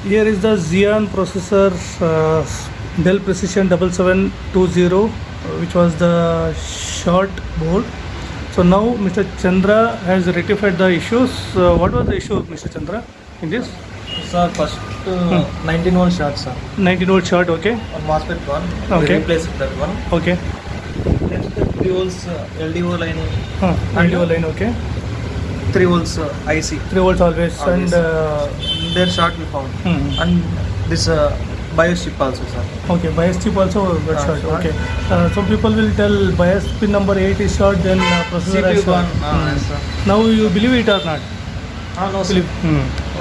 Here is the Xeon processor, Dell Precision 7720, which was the short board. So now Mr. Chandra has rectified the issues. What was the issue, Mr. Chandra, in this? Sir, first 19 volt short, sir. 19 volt short, okay. On MOSFET one, Okay. we replaced that one. Okay. Next 3 volts LDO line, LDO line, okay. 3 volts IC. 3 volts always. Always. And Their short we found. And this BIOS chip also, sir. okay, bias chip also got short. short. Okay. Some people will tell bias pin number 8 is short, then processor is CPU short. one, yes, sir. Now you believe it or not? No, sir. Believe.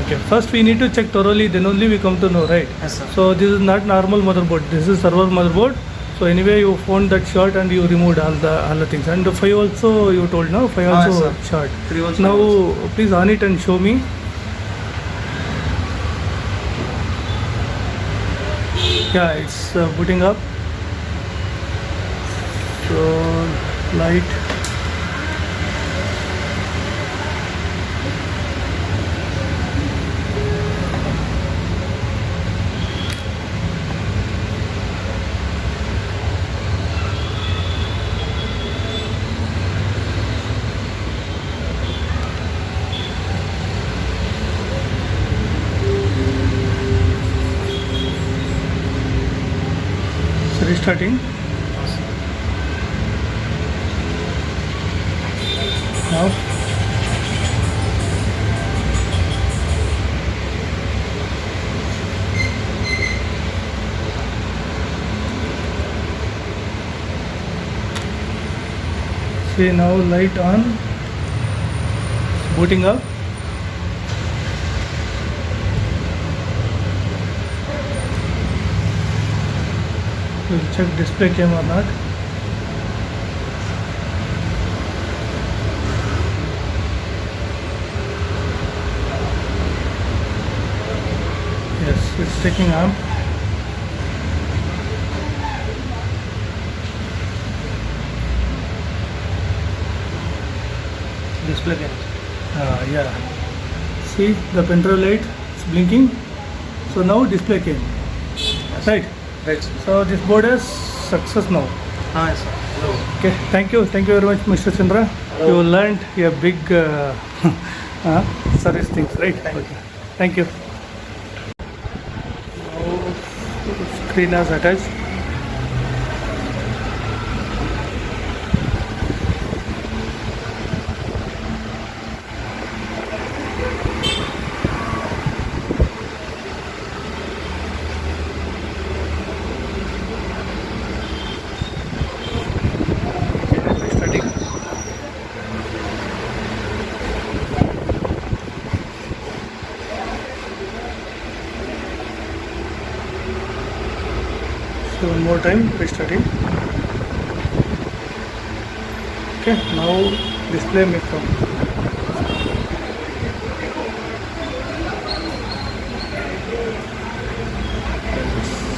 Okay. First we need to check thoroughly, then only we come to know, right? Yes, sir. So this is not normal motherboard. This is server motherboard. So anyway, you found that short and you removed all the things. And 5 also you told, no? 5 yes, also sir. short. 3 volts. Now 5 volts. please on it and show me. Yeah, it's booting up. So light. So restarting. Now. See now light on. Booting up. We'll check display came or not. Yes, it's taking on. Display can. Yeah. See the pen drive light, it's blinking. So now display came. Right. Right, sir. So this board is success now. Yes, sir. Hello. Okay. Thank you very much, Mr. Chandra. You learned a big service things, right? Okay. Thank you. Now screen is attached. Restarting. So one more time restarting. Okay, now display may come.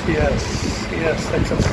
Yes, success.